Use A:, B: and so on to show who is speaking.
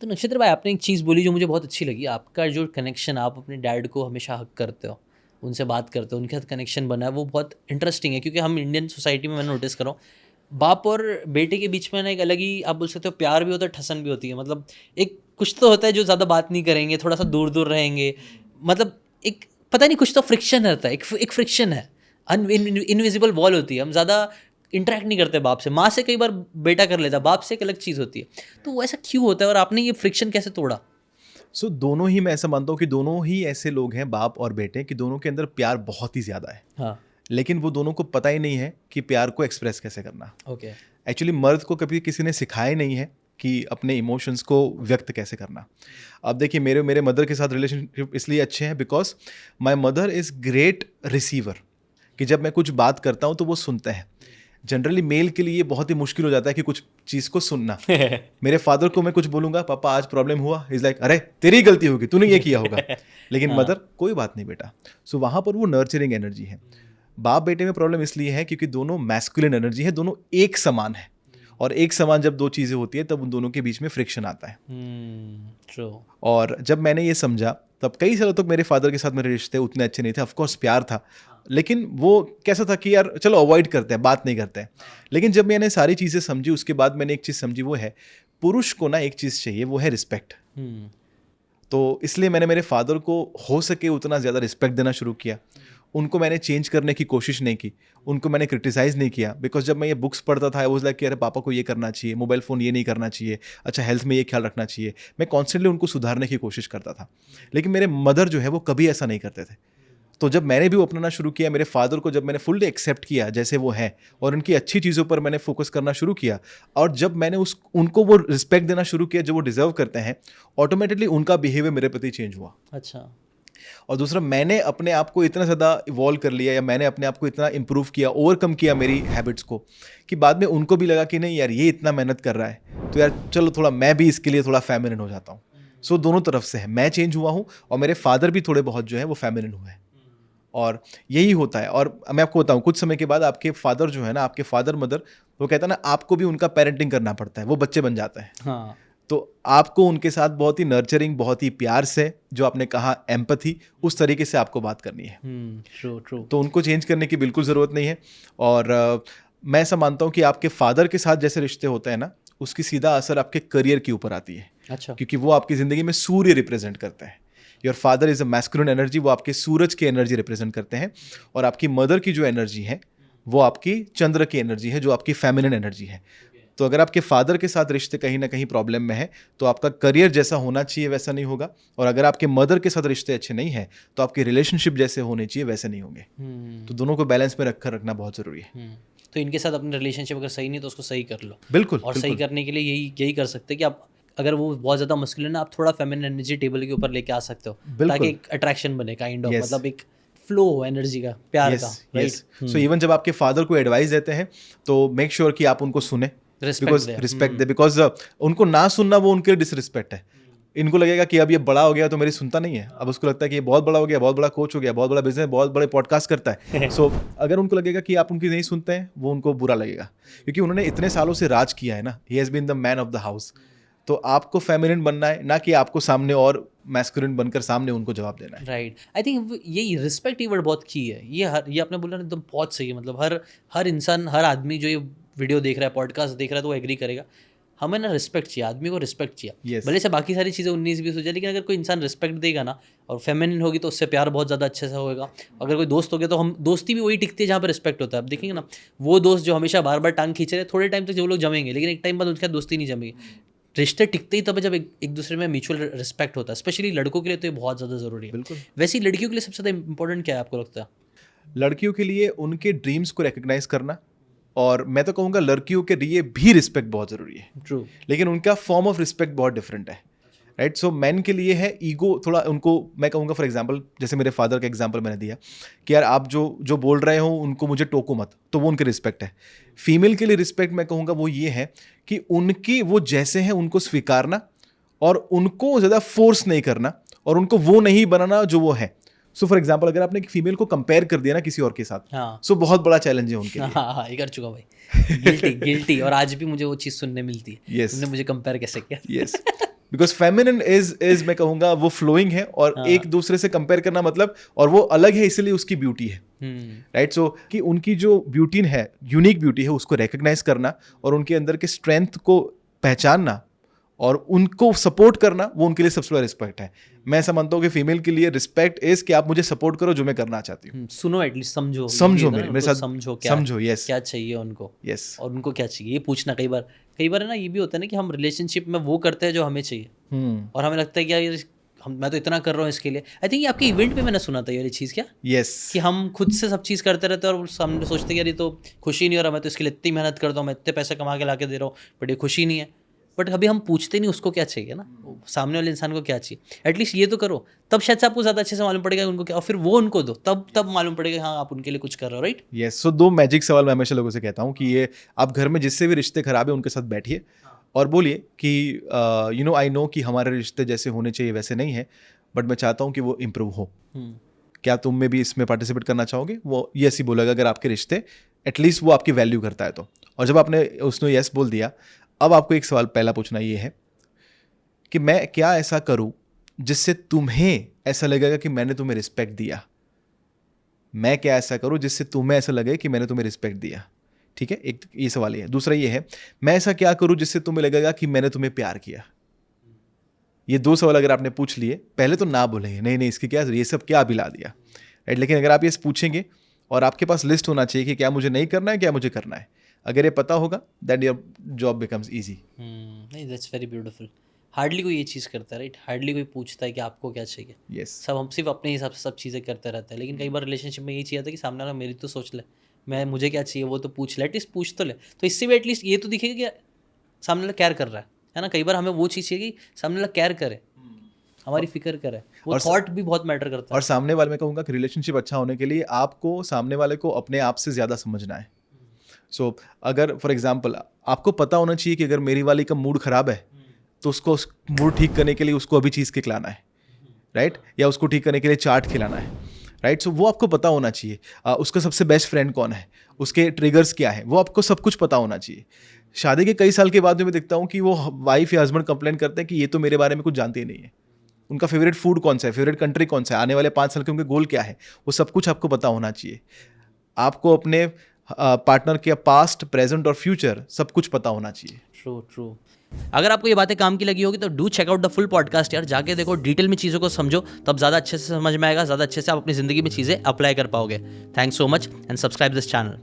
A: तो नक्षत्र भाई, आपने एक चीज़ बोली जो मुझे बहुत अच्छी लगी, आपका जो कनेक्शन, आप अपने डैड को हमेशा हक करते हो, उनसे बात करते हो, उनके साथ कनेक्शन बना है, वो बहुत इंटरेस्टिंग है। क्योंकि हम इंडियन सोसाइटी में, मैंने नोटिस करा हूँ, बाप और बेटे के बीच में ना एक अलग ही, आप बोल सकते हो, प्यार भी होता है, ठसन भी होती है। मतलब एक कुछ तो होता है जो ज़्यादा बात नहीं करेंगे, थोड़ा सा दूर दूर रहेंगे, मतलब एक पता नहीं, कुछ तो फ्रिक्शन रहता है, एक फ्रिक्शन है, इनविजिबल वॉल होती है। हम ज़्यादा इंटरेक्ट नहीं करते बाप से। माँ से कई बार बेटा कर लेता, बाप से एक अलग चीज़ होती है। तो वो ऐसा क्यों होता है, और आपने ये फ्रिक्शन कैसे तोड़ा?
B: सो दोनों ही, मैं ऐसा मानता हूँ कि दोनों ही ऐसे लोग हैं, बाप और बेटे, कि दोनों के अंदर प्यार बहुत ही ज़्यादा है।
A: हाँ।
B: लेकिन वो दोनों को पता ही नहीं है कि प्यार को एक्सप्रेस कैसे करना।
A: ओके।
B: एक्चुअली मर्द को कभी किसी ने सिखाया नहीं है कि अपने इमोशंस को व्यक्त कैसे करना। अब देखिए, मेरे मेरे मदर के साथ रिलेशनशिप इसलिए अच्छे हैं because my mother is great receiver, कि जब मैं कुछ बात करता हूँ तो वो सुनते हैं। जनरली मेल के लिए बहुत ही मुश्किल हो जाता है कि कुछ चीज़ को सुनना। मेरे फादर को मैं कुछ बोलूँगा, पापा आज प्रॉब्लम हुआ, इज़ लाइक अरे तेरी गलती होगी, तूने ये किया होगा। लेकिन मदर, कोई बात नहीं बेटा। सो वहाँ पर वो नर्चरिंग एनर्जी है। बाप बेटे में प्रॉब्लम इसलिए है क्योंकि दोनों मैस्कुलिन एनर्जी है, दोनों एक समान है। और एक समान जब दो चीज़ें होती है तब उन दोनों के बीच में फ्रिक्शन आता है।
A: ट्रू।
B: और जब मैंने ये समझा, तब कई सालों तक मेरे फादर के साथ मेरे रिश्ते उतने अच्छे नहीं थे। ऑफकोर्स प्यार था, लेकिन वो कैसा था कि यार चलो अवॉइड करते हैं, बात नहीं करते हैं। लेकिन जब मैंने सारी चीज़ें समझी, उसके बाद मैंने एक चीज़ समझी, वो है पुरुष को ना एक चीज़ चाहिए, वो है रिस्पेक्ट। तो इसलिए मैंने मेरे फादर को हो सके उतना ज़्यादा रिस्पेक्ट देना शुरू किया। उनको मैंने चेंज करने की कोशिश नहीं की, उनको मैंने क्रिटिसाइज़ नहीं किया। बिकॉज जब मैं ये बुक्स पढ़ता था, आई वाज लाइक कि अरे पापा को ये करना चाहिए, मोबाइल फ़ोन ये नहीं करना चाहिए, अच्छा हेल्थ में ये ख्याल रखना चाहिए। मैं कॉन्स्टेंटली उनको सुधारने की कोशिश करता था। लेकिन मेरे मदर जो है वो कभी ऐसा नहीं करते थे। तो जब मैंने भी वो अपनाना शुरू किया, मेरे फादर को जब मैंने फुल्ली एक्सेप्ट किया जैसे वो हैं, और उनकी अच्छी चीज़ों पर मैंने फोकस करना शुरू किया, और जब मैंने उनको वो रिस्पेक्ट देना शुरू किया जो वो डिजर्व करते हैं, ऑटोमेटिकली उनका बिहेवियर मेरे प्रति चेंज हुआ।
A: अच्छा।
B: और दूसरा, मैंने अपने आप को इतना ज़्यादा इवॉल्व कर लिया, या मैंने अपने आप को इतना इम्प्रूव किया, ओवरकम किया मेरी हैबिट्स को, कि बाद में उनको भी लगा कि नहीं यार, ये इतना मेहनत कर रहा है, तो यार चलो थोड़ा मैं भी इसके लिए थोड़ा फेमिनिन हो जाता हूँ। सो दोनों तरफ से है, मैं चेंज हुआ हूँ और मेरे फादर भी थोड़े बहुत जो है वो फेमिनिन हुए हैं। और यही होता है। और मैं आपको बताऊं, कुछ समय के बाद आपके फादर जो है ना, आपके फादर मदर, वो कहता है ना, आपको भी उनका पेरेंटिंग करना पड़ता है, वो बच्चे बन जाते हैं।
A: हाँ।
B: तो आपको उनके साथ बहुत ही नर्चरिंग, बहुत ही प्यार से, जो आपने कहा एम्पैथी, उस तरीके से आपको बात करनी है।
A: True true.
B: तो उनको चेंज करने की बिल्कुल ज़रूरत नहीं है। और मैं ऐसा मानता हूँ कि आपके फादर के साथ जैसे रिश्ते होते हैं ना, उसकी सीधा असर आपके करियर के ऊपर आती है।
A: अच्छा।
B: क्योंकि वो आपकी ज़िंदगी में सूर्य रिप्रेजेंट करते हैं। Your father is a masculine energy, वो आपके सूरज की एनर्जी रिप्रेजेंट करते हैं। और आपकी मदर की जो एनर्जी है वो आपकी चंद्र की एनर्जी है, जो आपकी फेमिनिन एनर्जी है। तो अगर आपके फादर के साथ रिश्ते कहीं ना कहीं प्रॉब्लम में है, तो आपका करियर जैसा होना चाहिए वैसा नहीं होगा। और अगर आपके मदर के साथ रिश्ते अच्छे नहीं हैं, तो आपके रिलेशनशिप जैसे होने चाहिए वैसे नहीं होंगे। तो दोनों को बैलेंस में रखना बहुत ज़रूरी है।
A: तो इनके साथ अपने रिलेशनशिप अगर सही नहीं तो उसको सही कर लो।
B: बिल्कुल।
A: और सही
B: बिल्कुल।
A: करने के लिए यही कर सकते हैं कि आप, अगर वो बहुत ज़्यादा मस्कुलिन है, आप थोड़ा फेमिनिन एनर्जी टेबल के ऊपर लेके आ सकते हो,
B: बिल्कुल।
A: ताकि एक अट्रैक्शन बने, काइंड ऑफ,
B: Yes.
A: मतलब एक फ्लो हो एनर्जी का, प्यार का, राइट?
B: सो इवन जब आपके फादर को एडवाइस देते हैं, तो मेक श्योर कि आप उनको सुने, बिकॉज रिस्पेक्ट दे। बिकॉज उनको ना सुनना वो उनके डिसरिस्पेक्ट है। इनको लगेगा कि अब ये बड़ा हो गया तो मेरी सुनता नहीं है, अब उसको लगता है कि ये बहुत बड़ा हो गया, बहुत बड़ा कोच हो गया, बहुत बड़ा बिजनेस, बहुत बड़े पॉडकास्ट करता है। सो अगर उनको लगेगा कि आप उनकी नहीं सुनते हैं, वो उनको बुरा लगेगा, क्योंकि उन्होंने इतने सालों से राज किया है ना, he has been the man of the house. तो आपको फेमिनिन बनना है, ना कि आपको सामने और मैस्कुलिन बनकर सामने उनको जवाब देना है।
A: राइट। आई थिंक यही रिस्पेक्ट की वर्ड बहुत की है। ये आपने बोला ना, एकदम बहुत सही है। मतलब हर इंसान, हर आदमी जो ये वीडियो देख रहा है, पॉडकास्ट देख रहा है, तो वो एग्री करेगा। हमें ना रिस्पेक्ट चाहिए, आदमी को रिस्पेक्ट चाहिए।
B: Yes.
A: भले से बाकी सारी चीज़ें 19-20 हो जाए, लेकिन अगर कोई इंसान रिस्पेक्ट देगा ना, और फेमिनिन होगी, तो उससे प्यार बहुत ज़्यादा अच्छे से होगा। अगर कोई दोस्त हो गया, तो हम दोस्ती भी वही टिकती है जहाँ पर रिस्पेक्ट होता है। आप देखेंगे ना, वो दोस्त जो हमेशा बार बार टांग खींच रहे, थोड़े टाइम तक जो लोग जमेंगे, लेकिन एक टाइम बाद उनके साथ दोस्ती नहीं जमेगी। रिश्ते टिकते ही तब है जब एक दूसरे में म्यूचुअल रिस्पेक्ट होता है। स्पेशली लड़कों के लिए तो ये बहुत ज़्यादा ज़रूरी है।
B: बिल्कुल।
A: वैसे ही लड़कियों के लिए सबसे ज़्यादा इंपॉर्टेंट क्या है आपको लगता है?
B: लड़कियों के लिए उनके ड्रीम्स को रिकग्नाइज करना, और मैं तो कहूँगा लड़कियों के लिए भी रिस्पेक्ट बहुत ज़रूरी है।
A: ट्रू।
B: लेकिन उनका फॉर्म ऑफ रिस्पेक्ट बहुत डिफरेंट है, राइट? सो मैन के लिए है ईगो थोड़ा, उनको मैं कहूँगा, फॉर एग्जांपल जैसे मेरे फादर का एग्जांपल मैंने दिया कि यार आप जो बोल रहे हो उनको मुझे टोको मत, तो वो उनकी रिस्पेक्ट है। फीमेल के लिए रिस्पेक्ट मैं कहूँगा वो ये है कि उनकी वो जैसे हैं उनको स्वीकारना, और उनको ज़्यादा फोर्स नहीं करना, और उनको वो नहीं बनाना जो वो है। सो फॉर एग्जाम्पल, अगर आपने एक फीमेल को कंपेयर कर दिया ना किसी और के साथ,
A: हाँ।
B: सो बहुत बड़ा चैलेंज है उनके लिए।
A: हाँ, ये कर चुका भाई। गिल्टी। और आज भी मुझे वो चीज़ सुनने मिलती है।
B: Yes.
A: तुमने मुझे कंपेयर कैसे किया?
B: यस। बिकॉज फेमिनिन इज मैं कहूँगा वो फ्लोइंग है और एक दूसरे से कंपेयर करना मतलब, और वो अलग है इसलिए उसकी ब्यूटी है, राइट। सो कि उनकी जो ब्यूटी है, यूनिक ब्यूटी है, उसको रिकग्नाइज करना और उनके अंदर के स्ट्रेंथ को पहचानना और उनको सपोर्ट करना, वो उनके लिए सबसे बड़ा रिस्पेक्ट है। मैं ऐसा मानता हूँ कि फीमेल के लिए रिस्पेक्ट इज कि आप मुझे सपोर्ट करो जो मैं करना चाहती हूँ।
A: सुनो, एटलीस्ट समझो
B: मेरे साथ
A: समझो
B: यस
A: क्या चाहिए उनको,
B: यस,
A: और उनको क्या चाहिए ये पूछना। कई बार है ना, ये भी होता है ना कि हम रिलेशनशिप में वो करते हैं जो हमें चाहिए, और हमें लगता है कि यार मैं तो इतना कर रहा हूँ इसके लिए। आई थिंक ये आपके इवेंट पे मैंने सुना था ये चीज़, क्या
B: यस,
A: कि हम खुद से सब चीज़ करते रहते हैं और सामने सोचते हैं यार ये तो खुशी नहीं हो रहा, मैं तो इसके लिए इतनी मेहनत करता हूँ, मैं इतने पैसे कमा के ला के दे रहा हूँ, बट ये खुशी नहीं है। बट कभी हम पूछते नहीं उसको क्या चाहिए ना, सामने वाले इंसान को क्या चाहिए। एटलीस्ट ये तो करो, तब शायद से आपको ज़्यादा अच्छे से मालूम पड़ेगा उनको क्या, और फिर वो उनको दो, तब मालूम पड़ेगा हाँ आप उनके लिए कुछ कर रहे हो, राइट।
B: यस। सो 2 मैजिक सवाल मैं हमेशा लोगों से कहता हूँ कि ये आप घर में जिससे भी रिश्ते खराब है उनके साथ बैठिए और बोलिए कि यू नो आई नो कि हमारे रिश्ते जैसे होने चाहिए वैसे नहीं है, बट मैं चाहता हूँ कि वो इम्प्रूव हो। क्या तुम में भी इसमें पार्टिसिपेट करना चाहोगे? वो यस ही बोलेगा अगर आपके रिश्ते एटलीस्ट वो आपकी वैल्यू करता है तो। और जब उसने यस बोल दिया, अब आपको एक सवाल पहला पूछना ये है कि मैं क्या ऐसा करूं जिससे तुम्हें ऐसा लगेगा कि मैंने तुम्हें रिस्पेक्ट दिया। मैं क्या ऐसा करूं जिससे तुम्हें ऐसा लगे कि मैंने तुम्हें रिस्पेक्ट दिया। ठीक है, एक ये सवाल है। दूसरा ये है, मैं ऐसा क्या करूं जिससे तुम्हें लगेगा कि मैंने तुम्हें प्यार किया। ये 2 सवाल अगर आपने पूछ लिए, पहले तो ना बोलेंगे नहीं इसकी क्या, ये सब क्या अभी ला दिया, राइट। लेकिन अगर आप ये पूछेंगे और आपके पास लिस्ट होना चाहिए कि क्या मुझे नहीं करना है, क्या मुझे करना है, अगर ये पता होगा that your job becomes easy.
A: नहीं, दैट्स वेरी ब्यूटीफुल। हार्डली कोई ये चीज़ करता है, राइट। हार्डली कोई पूछता है कि आपको क्या चाहिए।
B: यस,
A: सब हम सिर्फ अपने हिसाब से सब चीज़ें करते रहते हैं। लेकिन कई बार रिलेशनशिप में यही चाहिए था कि सामने वाला मेरी तो सोच ले, मैं मुझे क्या चाहिए वो तो पूछ ले, एटलीस्ट पूछ तो ले। तो इससे भी एटलीस्ट ये तो दिखेगा कि सामने वाला केयर कर रहा है ना। कई बार हमें वो चीज़ चाहिए कि सामने वाला केयर करे, हमारी फिक्र करे। वो थॉट भी बहुत मैटर करता है।
B: और सामने वाले में कहूँगा कि रिलेशनशिप अच्छा होने के लिए आपको सामने वाले को अपने आप से ज़्यादा समझना है। सो अगर फॉर एग्जाम्पल आपको पता होना चाहिए कि अगर मेरी वाली का मूड ख़राब है तो उसको मूड ठीक करने के लिए उसको अभी चीज़ के खिलाना है, राइट, या उसको ठीक करने के लिए चाट खिलाना है, राइट। सो वो आपको पता होना चाहिए। उसका सबसे बेस्ट फ्रेंड कौन है, उसके ट्रिगर्स क्या है, वो आपको सब कुछ पता होना चाहिए। शादी के कई साल के बाद मैं देखता हूँ कि वो वाइफ या हस्बैंड कंप्लेन करते हैं कि ये तो मेरे बारे में कुछ जानते ही नहीं है। उनका फेवरेट फूड कौन सा है, फेवरेट कंट्री कौन सा है, आने वाले 5 साल के उनके गोल क्या है, वो सब कुछ आपको पता होना चाहिए। आपको अपने पार्टनर के पास्ट, प्रेजेंट और फ्यूचर सब कुछ पता होना चाहिए।
A: ट्रू। अगर आपको ये बातें काम की लगी होगी तो do check out the full podcast यार। जाके देखो, डिटेल में चीज़ों को समझो, तब ज़्यादा अच्छे से समझ में आएगा, ज़्यादा अच्छे से आप अपनी ज़िंदगी में चीज़ें अप्लाई कर पाओगे। Thanks so much and subscribe this channel.